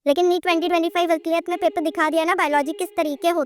लेकिन नीट 2025 असलियत में पेपर दिखा दिया ना बायोलॉजी किस तरीके हो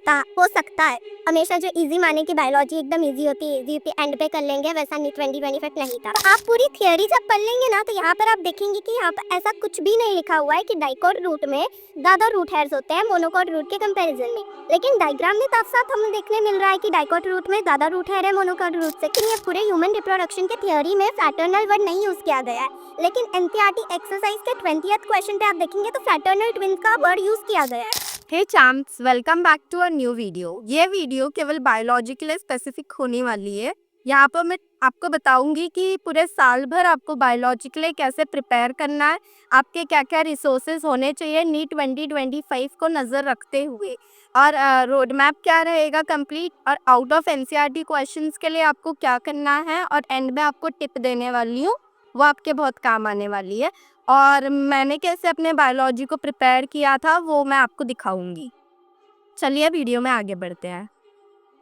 सकता है। हमेशा जो इजी माने कि बायोलॉजी एकदम इजी होती है, इजी पे एंड पे कर लेंगे, वैसा नीट 2025 नहीं था। तो आप पूरी थियोरी जब पढ़ लेंगे ना तो यहाँ पर आप देखेंगे कि यहाँ पर ऐसा कुछ भी नहीं लिखा हुआ है कि डाइकोट रूट में ज्यादा रूट हेयर्स होते हैं मोनोकोट रूट के कंपैरिजन में। लेकिन डायग्राम में साफ साफ हमें देखने मिल रहा है कि डाइकोट रूट में ज्यादा रूट हेयर है मोनोकोट रूट से। लेकिन ये पूरे ह्यूमन रिप्रोडक्शन के थियोरी में फ्रैटर्नल वर्ड नहीं यूज किया गया है। लेकिन एनसीईआरटी एक्सरसाइज के 20th क्वेश्चन पे आप देखेंगे तो फ्रैटर्नल ट्विंस का वर्ड यूज किया गया है। Hey champs, welcome back to a new video. ये वीडियो केवल बायोलॉजी के लिए स्पेसिफिक होने वाली है। यहाँ पर मैं आपको बताऊंगी कि पूरे साल भर आपको बायोलॉजी के लिए कैसे प्रिपेयर करना है, आपके क्या क्या रिसोर्सेज होने चाहिए नीट 2025 को नज़र रखते हुए, और रोड मैप क्या रहेगा कंप्लीट, और आउट ऑफ एनसीईआरटी क्वेश्चंस के लिए आपको क्या करना है, और एंड में आपको टिप देने वाली हूँ, वो आपके बहुत काम आने वाली है। और मैंने कैसे अपने बायोलॉजी को प्रिपेयर किया था वो मैं आपको दिखाऊंगी। चलिए वीडियो में आगे बढ़ते हैं।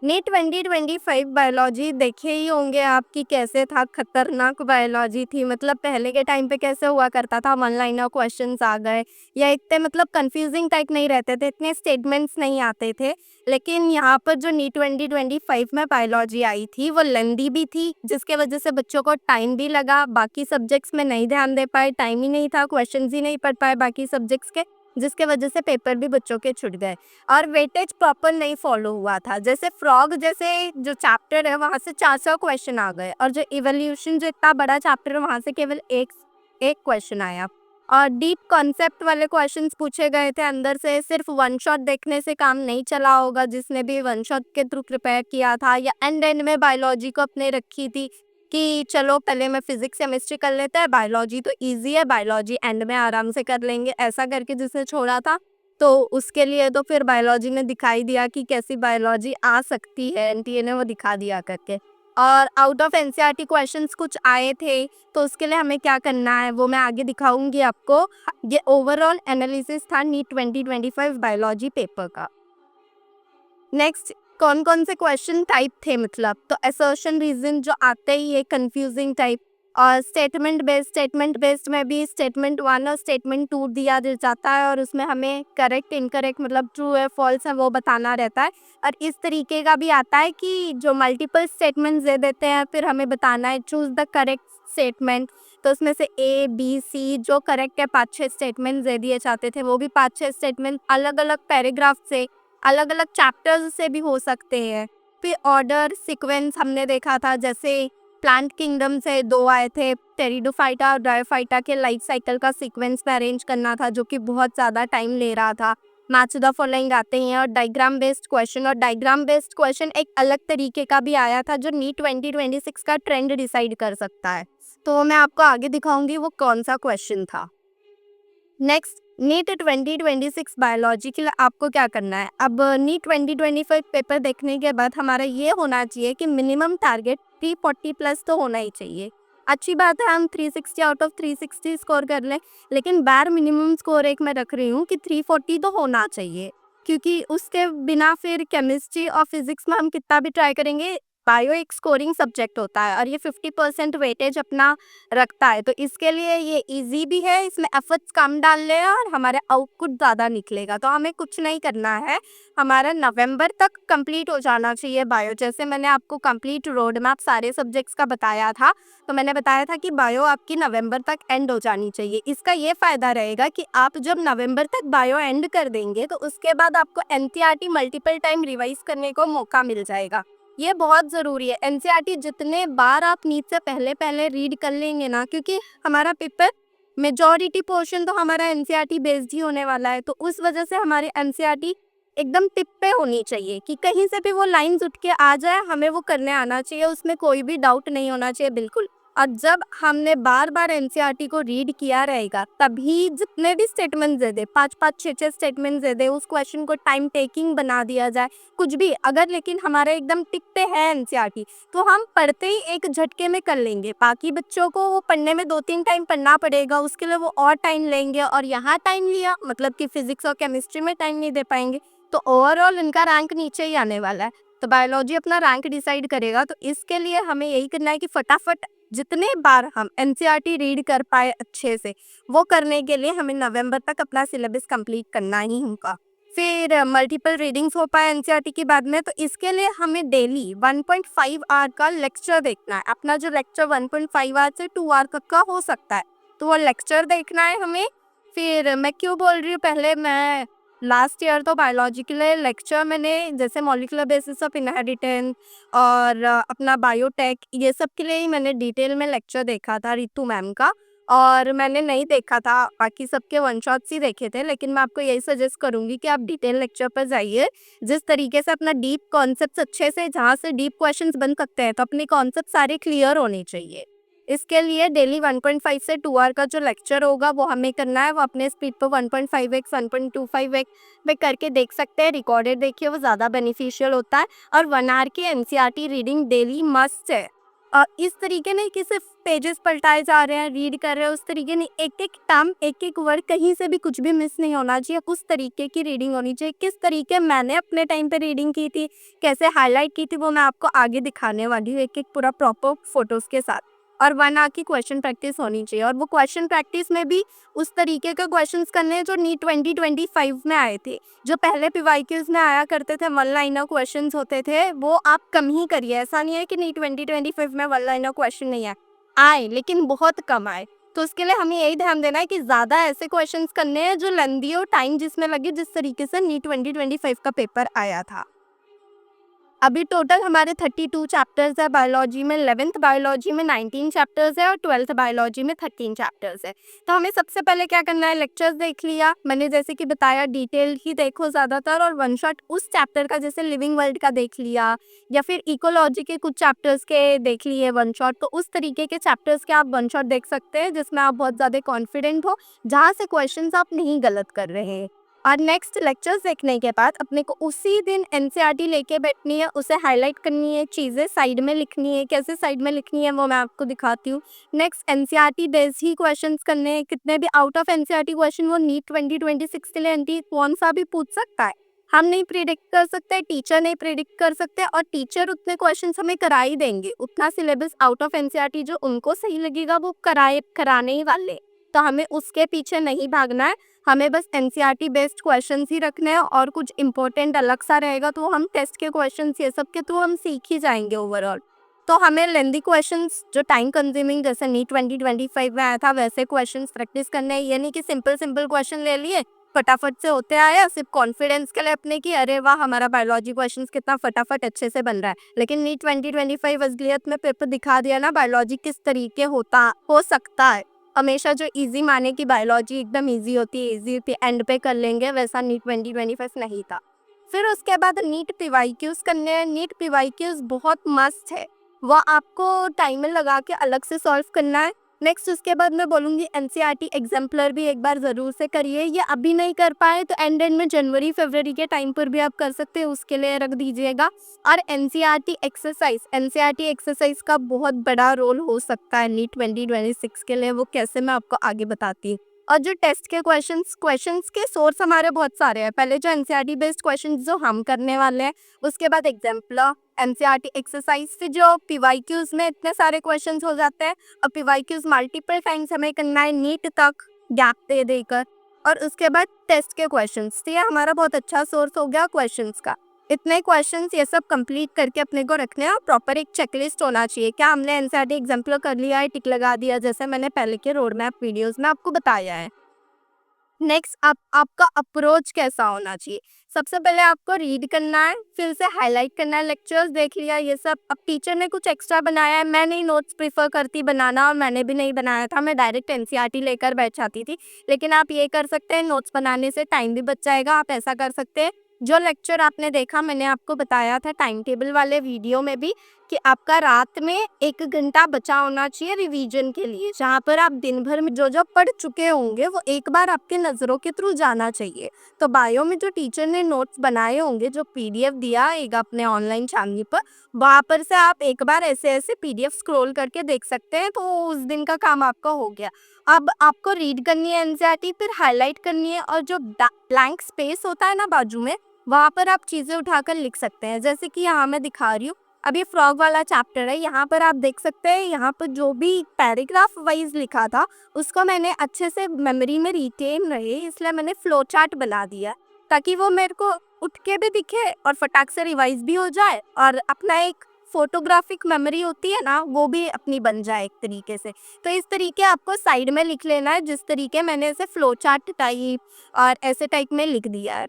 नीट 2025 बायोलॉजी देखे ही होंगे आप कि कैसे था, खतरनाक बायोलॉजी थी। मतलब पहले के टाइम पे कैसे हुआ करता था, वन लाइनर क्वेश्चंस आ गए या इतने मतलब कंफ्यूजिंग टाइप नहीं रहते थे, इतने स्टेटमेंट्स नहीं आते थे। लेकिन यहाँ पर जो नीट 2025 में बायोलॉजी आई थी वो लेंदी भी थी, जिसके वजह से बच्चों को टाइम भी लगा। बाकी सब्जेक्ट्स में नहीं ध्यान दे पाए, टाइम ही नहीं था, क्वेश्चन ही नहीं पढ़ पाए बाकी सब्जेक्ट्स के, जिसके वजह से पेपर भी बच्चों के छूट गए। और वेटेज प्रॉपर नहीं फॉलो हुआ था। जैसे फ्रॉग जैसे जो चैप्टर है वहाँ से 400 क्वेश्चन आ गए, और जो इवोल्यूशन जो इतना बड़ा चैप्टर है वहाँ से केवल एक क्वेश्चन आया। और डीप कॉन्सेप्ट वाले क्वेश्चंस पूछे गए थे अंदर से। सिर्फ वन शॉट देखने से काम नहीं चला होगा, जिसने भी वन शॉट के थ्रू प्रिपेयर किया था या एंड में बायोलॉजी को अपने रखी थी कि चलो पहले मैं फिजिक्स केमिस्ट्री कर लेता है, बायोलॉजी तो इजी है, बायोलॉजी एंड में आराम से कर लेंगे, ऐसा करके जिसने छोड़ा था। तो उसके लिए तो फिर बायोलॉजी ने दिखाई दिया कि कैसी बायोलॉजी आ सकती है, एनटीए ने वो दिखा दिया करके। और आउट ऑफ एनसीईआरटी क्वेश्चंस कुछ आए थे, तो उसके लिए हमें क्या करना है वो मैं आगे दिखाऊंगी आपको। ये ओवरऑल एनालिसिस था नीट 2025 बायोलॉजी पेपर का। नेक्स्ट, कौन कौन से क्वेश्चन टाइप थे, मतलब तो असर्शन रीजन जो आते ही है कंफ्यूजिंग टाइप, और स्टेटमेंट बेस्ड में भी स्टेटमेंट 1 और स्टेटमेंट 2 दिया जाता है, और उसमें हमें करेक्ट इनकरेक्ट मतलब ट्रू है फॉल्स है वो बताना रहता है। और इस तरीके का भी आता है कि जो मल्टीपल स्टेटमेंट्स दे देते हैं, फिर हमें बताना है चूज द करेक्ट स्टेटमेंट। तो उसमें से ए बी सी जो करेक्ट है 5-6 स्टेटमेंट दे दिए जाते थे, वो भी 5-6 स्टेटमेंट अलग अलग पैराग्राफ से, अलग अलग चैप्टर्स से भी हो सकते हैं। फिर ऑर्डर सीक्वेंस हमने देखा था, जैसे प्लांट किंगडम से 2 आए थे, टेरिडोफाइटा और ब्रायोफाइटा के लाइफ साइकिल का सीक्वेंस में अरेंज करना था, जो कि बहुत ज़्यादा टाइम ले रहा था। मैच द फॉलोइंग आते हैं, और डायग्राम बेस्ड क्वेश्चन, और डायग्राम बेस्ड क्वेश्चन एक अलग तरीके का भी आया था जो नीट 2026 का ट्रेंड डिसाइड कर सकता है। तो मैं आपको आगे दिखाऊंगी वो कौन सा क्वेश्चन था। नेक्स्ट, नीट 2026 बायोलॉजी के लिए आपको क्या करना है। अब नीट 2025 पेपर देखने के बाद हमारा ये होना चाहिए कि मिनिमम टारगेट 340 प्लस तो होना ही चाहिए। अच्छी बात है हम 360 आउट ऑफ 360 स्कोर कर लें, लेकिन बार मिनिमम स्कोर एक मैं रख रही हूँ कि 340 तो होना चाहिए, क्योंकि उसके बिना फिर केमिस्ट्री और फिजिक्स में हम कितना भी ट्राई करेंगे, बायो एक स्कोरिंग सब्जेक्ट होता है और ये 50% वेटेज अपना रखता है। तो इसके लिए ये इजी भी है, इसमें एफर्ट्स कम डाल ले और हमारे आउटपुट ज़्यादा निकलेगा। तो हमें कुछ नहीं करना है, हमारा नवंबर तक कंप्लीट हो जाना चाहिए बायो। जैसे मैंने आपको कंप्लीट रोड मैप सारे सब्जेक्ट्स का बताया था, तो मैंने बताया था कि बायो आपकी नवंबर तक एंड हो जानी चाहिए। इसका ये फ़ायदा रहेगा कि आप जब नवंबर तक बायो एंड कर देंगे तो उसके बाद आपको एनसीईआरटी मल्टीपल टाइम रिवाइज करने को मौका मिल जाएगा। ये बहुत ज़रूरी है। एनसीईआरटी जितने बार आप नीट से पहले पहले रीड कर लेंगे ना, क्योंकि हमारा पेपर मेजॉरिटी पोर्शन तो हमारा एनसीईआरटी बेस्ड ही होने वाला है, तो उस वजह से हमारे एनसीईआरटी एकदम टिप पे होनी चाहिए कि कहीं से भी वो लाइन्स उठ के आ जाए, हमें वो करने आना चाहिए, उसमें कोई भी डाउट नहीं होना चाहिए बिल्कुल। और जब हमने बार बार एनसीईआरटी को रीड किया रहेगा, तभी जितने भी स्टेटमेंट दे दे, 5-5 6-6 स्टेटमेंट दे दे, उस क्वेश्चन को टाइम टेकिंग बना दिया जाए, कुछ भी अगर, लेकिन हमारे एकदम टिक पे है एनसीईआरटी, तो हम पढ़ते ही एक झटके में कर लेंगे। बाकी बच्चों को वो पढ़ने में 2-3 टाइम पढ़ना पड़ेगा, उसके लिए वो और टाइम लेंगे, और यहाँ टाइम लिया मतलब कि फिजिक्स और केमिस्ट्री में टाइम नहीं दे पाएंगे, तो ओवरऑल इनका रैंक नीचे ही आने वाला है। तो बायोलॉजी अपना रैंक डिसाइड करेगा, तो इसके लिए हमें यही करना है कि फटाफट जितने बार हम एनसीईआरटी रीड कर पाए अच्छे से, वो करने के लिए हमें नवंबर तक अपना सिलेबस कंप्लीट करना ही होगा। फिर मल्टीपल रीडिंग्स हो पाए एनसीईआरटी के बाद में, तो इसके लिए हमें डेली 1.5 आवर का लेक्चर देखना है। अपना जो लेक्चर 1.5 आवर से 2 आवर तक का हो सकता है, तो वो लेक्चर देखना है हमें। फिर मैं क्यों बोल रही हूँ, पहले मैं लास्ट ईयर तो बायोलॉजी के लिए लेक्चर मैंने जैसे मॉलिक्यूलर बेसिस ऑफ इनहेरिटेंस और अपना बायोटेक, ये सब के लिए ही मैंने डिटेल में लेक्चर देखा था रितु मैम का। और मैंने नहीं देखा था, बाकी सबके वन शॉट्स ही देखे थे, लेकिन मैं आपको यही सजेस्ट करूंगी कि आप डिटेल लेक्चर पर जाइए। जिस तरीके से अपना डीप कॉन्सेप्ट अच्छे से, जहाँ से डीप क्वेश्चंस बन सकते हैं, तो अपने कॉन्सेप्ट सारे क्लियर होने चाहिए। इसके लिए डेली 1.5 से 2 आवर का जो लेक्चर होगा वो हमें करना है। वो अपने स्पीड पर 1.5x 1.25x पे करके देख सकते हैं। रिकॉर्डेड देखिए, वो ज़्यादा बेनिफिशियल होता है। और 1 आवर की एनसीईआरटी रीडिंग डेली मस्ट है। इस तरीके नहीं कि सिर्फ पेजेस पलटाए जा रहे हैं, रीड कर रहे हैं, उस तरीके नहीं। एक एक टर्म, एक एक वर्ड, कहीं से भी कुछ भी मिस नहीं होना चाहिए। उस तरीके की रीडिंग होनी चाहिए। किस तरीके मैंने अपने टाइम पे रीडिंग की थी, कैसे हाईलाइट की थी, वो मैं आपको आगे दिखाने वाली हूँ, एक एक पूरा प्रॉपर फोटोज़ के साथ। और 1 आवर की क्वेश्चन प्रैक्टिस होनी चाहिए। और वो क्वेश्चन प्रैक्टिस में भी उस तरीके के क्वेश्चंस करने हैं जो नीट 2025 में आए थे। जो पहले पीवाईक्यूज में आया करते थे, वन लाइनर क्वेश्चंस होते थे, वो आप कम ही करिए। ऐसा नहीं है कि नीट 2025 में वन लाइनर क्वेश्चन नहीं आए, लेकिन बहुत कम आए। तो उसके लिए हमें यही ध्यान देना है कि ज़्यादा ऐसे क्वेश्चंस करने हैं जो लेंदी हो, टाइम जिसमें लगे, जिस तरीके से नीट 2025 का पेपर आया था। अभी टोटल हमारे 32 चैप्टर्स है बायोलॉजी में। 11th बायोलॉजी में 19 चैप्टर्स है और 12th बायोलॉजी में 13 चैप्टर्स है। तो हमें सबसे पहले क्या करना है, लेक्चर्स देख लिया मैंने, जैसे कि बताया डिटेल ही देखो ज़्यादातर, और वन शॉट उस चैप्टर का, जैसे लिविंग वर्ल्ड का देख लिया, या फिर इकोलॉजी के कुछ चैप्टर्स के देख लिए वन शॉट। तो उस तरीके के चैप्टर्स के आप वन शॉट देख सकते हैं जिसमें आप बहुत ज़्यादा कॉन्फिडेंट हो, जहाँ से क्वेश्चन आप नहीं गलत कर रहे हैं। और नेक्स्ट लेक्चर्स देखने के बाद अपने को उसी दिन एनसीईआरटी लेके बैठनी है, उसे हाईलाइट करनी है, चीज़ें साइड में लिखनी है। कैसे साइड में लिखनी है वो मैं आपको दिखाती हूँ। नेक्स्ट एनसीईआरटी बेस्ड ही क्वेश्चंस करने हैं। कितने भी आउट ऑफ एनसीईआरटी क्वेश्चन वो नीट 2026 के लिए एनटी कौन सा भी पूछ सकता है। हम नहीं प्रिडिक्ट कर सकते, टीचर नहीं प्रिडिक्ट कर सकते, और टीचर उतने क्वेश्चन हमें करा ही देंगे। उतना सिलेबस आउट ऑफ एनसीईआरटी जो उनको सही लगेगा वो कराने ही वाले। तो हमें उसके पीछे नहीं भागना है, हमें बस एनसीईआरटी बेस्ड क्वेश्चंस ही रखने हैं। और कुछ इंपॉर्टेंट अलग सा रहेगा तो हम टेस्ट के क्वेश्चंस ये सब के थ्रू हम सीख ही जाएंगे ओवरऑल। तो हमें लेंदी क्वेश्चंस जो टाइम कंज्यूमिंग, जैसे नीट 2025 में आया था, वैसे क्वेश्चंस प्रैक्टिस करने हैं। ये नहीं कि सिंपल क्वेश्चन ले लिए, फटाफट से होते आया, सिर्फ कॉन्फिडेंस के लिए अपने की अरे वाह हमारा बायोलॉजी क्वेश्चन कितना फटाफट अच्छे से बन रहा है। लेकिन नीट 2025 असलियत में पेपर दिखा दिया ना बायोलॉजी किस तरीके हो सकता है। हमेशा जो इजी माने कि बायोलॉजी एकदम इजी होती है, इजी होती है, एंड पे कर लेंगे, वैसा नीट 2025 नहीं था। फिर उसके बाद नीट पीवाईक्यूज करने हैं। नीट पीवाईक्यूज बहुत मस्त है, वह आपको टाइमर लगा के अलग से सॉल्व करना है। नेक्स्ट उसके बाद मैं बोलूँगी एनसीईआरटी एग्जाम्पलर भी एक बार ज़रूर से करिए। ये अभी नहीं कर पाए तो एंड में जनवरी फरवरी के टाइम पर भी आप कर सकते हैं, उसके लिए रख दीजिएगा। और एनसीईआरटी एक्सरसाइज का बहुत बड़ा रोल हो सकता है नीट 2026 के लिए, वो कैसे मैं आपको आगे बताती हूँ। और जो टेस्ट के क्वेश्चंस के सोर्स हमारे बहुत सारे हैं। पहले जो एनसीईआरटी बेस्ड क्वेश्चंस जो हम करने वाले हैं, उसके बाद एग्जाम्पलर, एनसीईआरटी एक्सरसाइज, फिर जो पीवाईक्यूज में इतने सारे क्वेश्चंस हो जाते हैं। और पीवाईक्यूज मल्टीपल टाइम्स हमें करना है नीट तक गैप दे देकर। और उसके बाद टेस्ट के क्वेश्चंस, तो ये हमारा बहुत अच्छा सोर्स हो गया क्वेश्चंस का। इतने क्वेश्चंस ये सब कंप्लीट करके अपने को रखने हैं। प्रॉपर एक चेकलिस्ट होना चाहिए, क्या हमने एनसीईआरटी एग्जाम्पलर कर लिया है, टिक लगा दिया, जैसे मैंने पहले के रोड मैप वीडियोस में आपको बताया है। नेक्स्ट आपका अप्रोच कैसा होना चाहिए। सबसे पहले आपको रीड करना है, फिर से हाईलाइट करना है। लेक्चर्स देख लिया ये सब, अब टीचर ने कुछ एक्स्ट्रा बनाया है, मैं नहीं नोट्स प्रीफर करती बनाना, और मैंने भी नहीं बनाया था, मैं डायरेक्ट एनसीईआरटी लेकर बैठ जाती थी। लेकिन आप ये कर सकते हैं, नोट्स बनाने से टाइम भी बच जाएगा। आप ऐसा कर सकते हैं, जो लेक्चर आपने देखा मैंने आपको बताया था टाइम टेबल वाले वीडियो में भी, कि आपका रात में 1 घंटा बचा होना चाहिए रिवीजन के लिए, जहाँ पर आप दिन भर में जो जो पढ़ चुके होंगे वो एक बार आपके नज़रों के थ्रू जाना चाहिए। तो बायो में जो टीचर ने नोट्स बनाए होंगे, जो पीडीएफ दिया एक अपने ऑनलाइन चैनल पर, वहाँ पर से आप एक बार ऐसे पीडीएफ स्क्रॉल करके देख सकते हैं। तो उस दिन का काम आपका हो गया। अब आपको रीड करनी है एनसीईआरटी, फिर हाईलाइट करनी है, और जो ब्लैंक स्पेस होता है ना बाजू में, वहाँ पर आप चीज़ें उठाकर लिख सकते हैं। जैसे कि यहाँ मैं दिखा रही हूँ, अब ये फ्रॉग वाला चैप्टर है, यहाँ पर आप देख सकते हैं, यहाँ पर जो भी पैराग्राफ वाइज लिखा था उसको मैंने अच्छे से मेमोरी में रिटेन रहे, इसलिए मैंने फ्लो चार्ट बना दिया ताकि वो मेरे को उठ के भी दिखे और फटाक से रिवाइज भी हो जाए और अपना एक फोटोग्राफिक मेमोरी होती है ना, वो भी अपनी बन जाए एक तरीके से। तो इस तरीके आपको साइड में लिख लेना है, जिस तरीके मैंने इसे फ्लो चार्ट टाइप और ऐसे टाइप में लिख दिया है।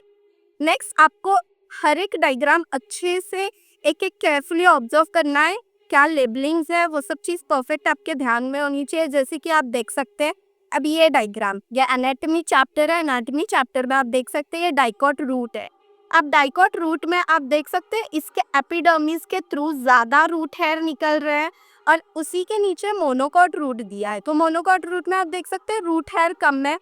नेक्स्ट आपको हर एक डायग्राम अच्छे से एक एक केयरफुली ऑब्जर्व करना है, क्या लेबलिंग्स है वो सब चीज़ परफेक्ट आपके ध्यान में होनी चाहिए। जैसे कि आप देख सकते हैं अब ये डायग्राम, ये एनाटॉमी चैप्टर है, एनाटॉमी चैप्टर में आप देख सकते हैं ये डाइकॉट रूट है। अब डाइकॉट रूट में आप देख सकते हैं इसके एपिडर्मिस के थ्रू ज़्यादा रूट हेयर निकल रहे हैं और उसी के नीचे मोनोकॉट रूट दिया है। तो मोनोकॉट रूट में आप देख सकते हैं रूट हेयर कम है।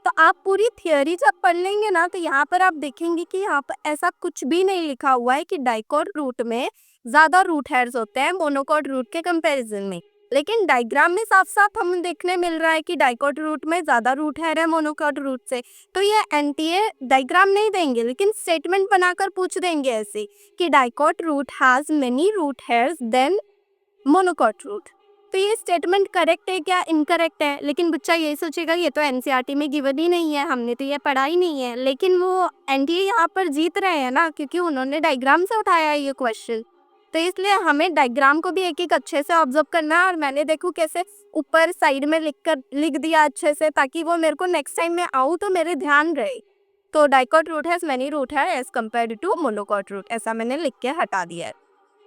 तो आप पूरी थियोरी जब पढ़ लेंगे ना, तो यहाँ पर आप देखेंगे कि यहाँ पर ऐसा कुछ भी नहीं लिखा हुआ है कि डाइकॉट रूट में ज़्यादा रूट हेयर्स होते हैं मोनोकॉट रूट के कंपैरिजन में। लेकिन डायग्राम में साफ साफ हमें देखने मिल रहा है कि डाइकॉट रूट में ज़्यादा रूट हेयर है मोनोकॉट रूट से। तो ये एनटीए डायग्राम नहीं देंगे, लेकिन स्टेटमेंट बनाकर पूछ देंगे ऐसे कि dicot root has many root hairs than monocot root. तो ये स्टेटमेंट करेक्ट है क्या इनकरेक्ट है? लेकिन बच्चा यही सोचेगा ये तो एनसीईआरटी में गिवन ही नहीं है, हमने तो ये पढ़ा ही नहीं है। लेकिन वो एनटीए यहाँ पर जीत रहे हैं ना, क्योंकि उन्होंने डायग्राम से उठाया है ये क्वेश्चन। तो इसलिए हमें डायग्राम को भी एक एक अच्छे से ऑब्जर्व करना है। और मैंने देखो कैसे ऊपर साइड में लिख दिया अच्छे से, ताकि वो मेरे को नेक्स्ट टाइम मैं आऊँ तो मेरे ध्यान रहे। तो dicot root has many root है as compare to monocot root, ऐसा मैंने लिख के हटा दिया है।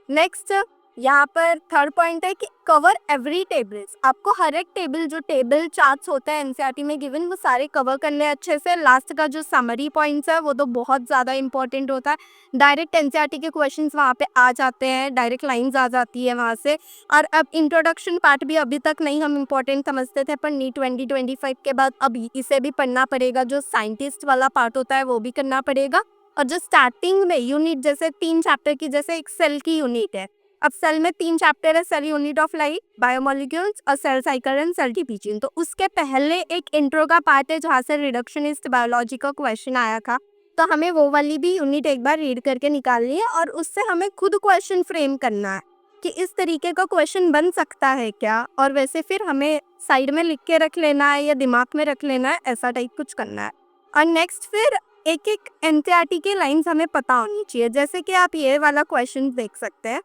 नेक्स्ट यहाँ पर थर्ड पॉइंट है कि कवर एवरी टेबल्स। आपको हर एक टेबल, जो टेबल चार्ट्स होते हैं एनसीईआरटी में गिवन, वो सारे कवर करने अच्छे से। लास्ट का जो समरी पॉइंट्स है वो तो बहुत ज़्यादा इंपॉर्टेंट होता है। डायरेक्ट एनसीईआरटी के क्वेश्चंस वहाँ पे आ जाते हैं, डायरेक्ट लाइंस आ जाती है वहाँ से। और अब इंट्रोडक्शन पार्ट भी अभी तक नहीं हम इम्पोर्टेंट समझते थे, पर नीट 2025 के बाद अब इसे भी पढ़ना पड़ेगा। जो साइंटिस्ट वाला पार्ट होता है वो भी करना पड़ेगा। और जो स्टार्टिंग में यूनिट, जैसे 3 चैप्टर की, जैसे एक सेल की यूनिट है, अब सेल में 3 चैप्टर है, cell unit of life, biomolecules और cell cycle and cell division. तो उसके पहले एक इंट्रो का पार्ट है जहाँ से रिडक्शनिस्ट बायोलॉजी का क्वेश्चन आया था। तो हमें वो वाली भी यूनिट एक बार रीड करके निकालनी है और उससे हमें खुद क्वेश्चन फ्रेम करना है कि इस तरीके का क्वेश्चन बन सकता है क्या, और वैसे फिर हमें साइड में लिख के रख लेना है या दिमाग में रख लेना है, ऐसा टाइप कुछ करना है। और नेक्स्ट फिर एक एक एनसीईआरटी के लाइन्स हमें पता होनी चाहिए। जैसे कि आप ये वाला क्वेश्चन देख सकते हैं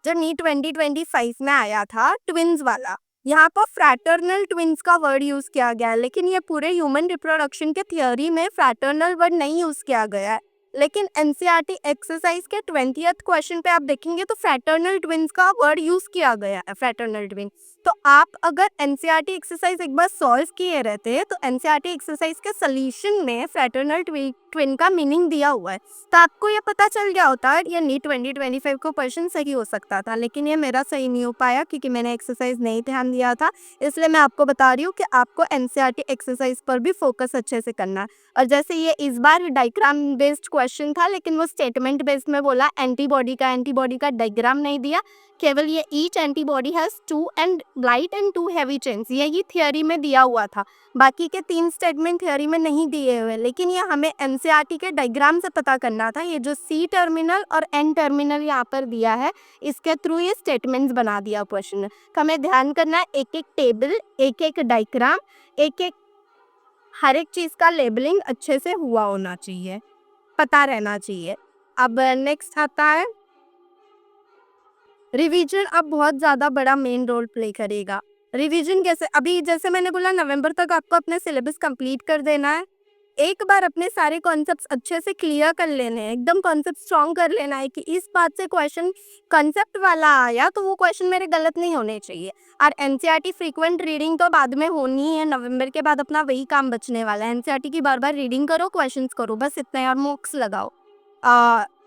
जो नीट 2025 में आया था, ट्विन्स वाला। यहाँ पर फ्रैटर्नल ट्विन्स का वर्ड यूज किया गया है, लेकिन ये पूरे ह्यूमन रिप्रोडक्शन के थियोरी में फ्रैटर्नल वर्ड नहीं यूज किया गया है। लेकिन एनसीईआरटी एक्सरसाइज के 20th क्वेश्चन पे आप देखेंगे तो फ्रैटर्नल ट्विन्स का वर्ड यूज किया गया है, फ्रैटर्नल ट्विन। तो आप अगर एनसीईआरटी एक्सरसाइज एक बार सॉल्व किए रहते हैं तो एनसीईआरटी एक्सरसाइज के सोल्यूशन में फ्रैटर्नल ट्विन का मीनिंग दिया हुआ है, तो आपको ये पता चल गया होता है ये नीट 2025 को क्वेश्चन सही हो सकता था। लेकिन ये मेरा सही नहीं हो पाया क्योंकि मैंने एक्सरसाइज नहीं ध्यान दिया था। इसलिए मैं आपको बता रही हूँ कि आपको एनसीईआरटी एक्सरसाइज पर भी फोकस अच्छे से करना है। और जैसे ये इस बार डायग्राम बेस्ड क्वेश्चन था, लेकिन वो स्टेटमेंट बेस्ड में बोला, एंटीबॉडी का डायग्राम नहीं दिया, केवल ये each antibody has 2 and light and 2 heavy chains, यही थियोरी में दिया हुआ था। बाकी के 3 स्टेटमेंट थियोरी में नहीं दिए हुए, लेकिन ये हमें एनसीईआरटी के डायग्राम से पता करना था। ये जो सी टर्मिनल और एन टर्मिनल यहाँ पर दिया है, इसके थ्रू ये स्टेटमेंट्स बना दिया क्वेश्चन। तो हमें ध्यान करना है, एक एक टेबल, एक एक डायग्राम, एक एक हर एक चीज़ का लेबलिंग अच्छे से हुआ होना चाहिए, पता रहना चाहिए। अब नेक्स्ट आता है रिवीजन। अब बहुत ज़्यादा बड़ा मेन रोल प्ले करेगा। रिवीजन कैसे? अभी जैसे मैंने बोला नवंबर तक आपको अपने सिलेबस कंप्लीट कर देना है। एक बार अपने सारे कॉन्सेप्ट्स अच्छे से क्लियर कर लेने हैं, एकदम कॉन्सेप्ट स्ट्रॉन्ग कर लेना है कि इस बात से क्वेश्चन कॉन्सेप्ट वाला आया तो वो क्वेश्चन मेरे गलत नहीं होने चाहिए। और एनसीईआरटी फ्रीक्वेंट रीडिंग तो बाद में होनी है, नवंबर के बाद अपना वही काम बचने वाला है। एनसीईआरटी की बार बार रीडिंग करो, क्वेश्चंस करो, बस इतना ही, और मॉक्स लगाओ।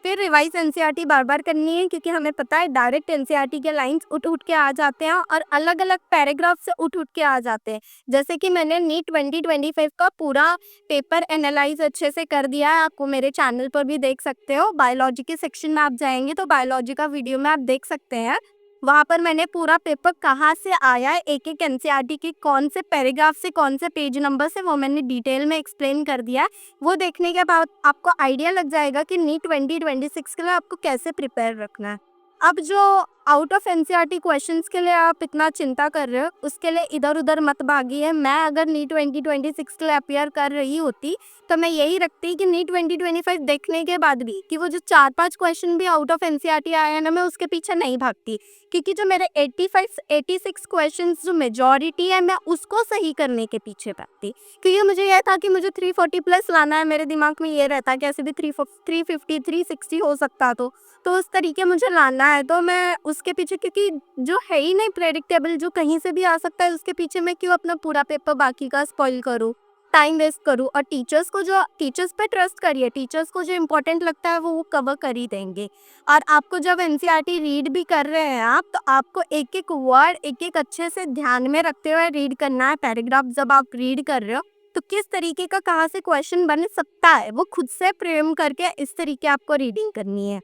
फिर रिवाइज एनसीईआरटी बार बार करनी है, क्योंकि हमें पता है डायरेक्ट एनसीईआरटी के लाइंस उठ के आ जाते हैं और अलग अलग पैराग्राफ से उठ के आ जाते हैं। जैसे कि मैंने नीट 2025 का पूरा पेपर एनालाइज अच्छे से कर दिया है, आपको मेरे चैनल पर भी देख सकते हो। बायोलॉजी के सेक्शन में आप जाएंगे तो बायोलॉजी का वीडियो में आप देख सकते हैं, वहाँ पर मैंने पूरा पेपर कहाँ से आया है, एक एक एनसीईआरटी के कौन से पैराग्राफ से, कौन से पेज नंबर से, वो मैंने डिटेल में एक्सप्लेन कर दिया है। वो देखने के बाद आपको आइडिया लग जाएगा कि नीट 2026 के लिए आपको कैसे प्रिपेयर रखना है। अब जो आउट ऑफ एनसीईआरटी क्वेश्चंस के लिए आप इतना चिंता कर रहे हो, उसके लिए इधर उधर मत भागिए। मैं अगर नीट 2026 के लिए अपियर कर रही होती तो मैं यही रखती कि नीट 2025 देखने के बाद भी कि वो जो 4-5 क्वेश्चन भी आउट ऑफ एनसीईआरटी आए हैं ना, मैं उसके पीछे नहीं भागती, क्योंकि जो मेरे 86 क्वेश्चंस जो मेजॉरिटी है, मैं उसको सही करने के पीछे भागती, क्योंकि मुझे यह था कि मुझे 340 प्लस लाना है। मेरे दिमाग में ये रहता कि ऐसे भी 350 360 हो सकता, तो उस तरीके मुझे लाना है, तो मैं उसके पीछे, क्योंकि जो है ही नहीं प्रेडिक्टेबल, जो कहीं से भी आ सकता है, उसके पीछे मैं क्यों अपना पूरा पेपर बाकी का स्पॉइल करूँ, टाइम वेस्ट करूँ। और टीचर्स पे ट्रस्ट करिए, टीचर्स को जो इम्पोर्टेंट लगता है वो कवर कर ही देंगे। और आपको जब एनसीईआरटी रीड भी कर रहे हैं आप, तो आपको एक एक वर्ड एक एक अच्छे से ध्यान में रखते हुए रीड करना है। पैराग्राफ जब आप रीड कर रहे हो तो किस तरीके का कहाँ से क्वेश्चन बन सकता है, वो खुद से प्रेम करके इस तरीके आपको रीडिंग करनी है।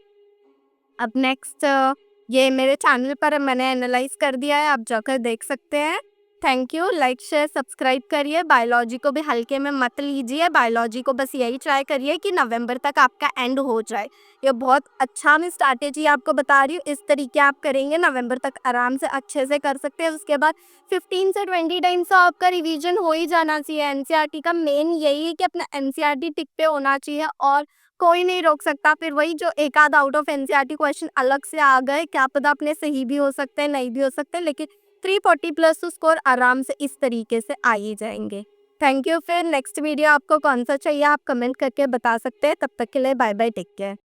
अब नेक्स्ट ये मेरे चैनल पर मैंने एनालाइज कर दिया है, आप जाकर देख सकते हैं। Thank you. Like share subscribe करिए। बायोलॉजी को भी हल्के में मत लीजिए, बायोलॉजी को बस यही ट्राई करिए कि नवंबर तक आपका एंड हो जाए। ये बहुत अच्छा मैं स्ट्रैटेजी आपको बता रही हूँ, इस तरीके आप करेंगे नवंबर तक आराम से अच्छे से कर सकते हैं। उसके बाद 15 से 20 टाइम्स तो आपका रिवीजन हो ही जाना चाहिए। एनसीईआरटी का मेन यही है कि अपना एनसीईआरटी टिक पे होना चाहिए और कोई नहीं रोक सकता। फिर वही जो एक आध आउट ऑफ एनसीईआरटी क्वेश्चन अलग से आ गए, क्या पता अपने सही भी हो सकते हैं, नहीं भी हो सकते, लेकिन 340 प्लस तो स्कोर आराम से इस तरीके से आ ही जाएंगे। Thank you. फिर नेक्स्ट वीडियो आपको कौन सा चाहिए आप कमेंट करके बता सकते हैं। तब तक के लिए बाय बाय, टेक केयर।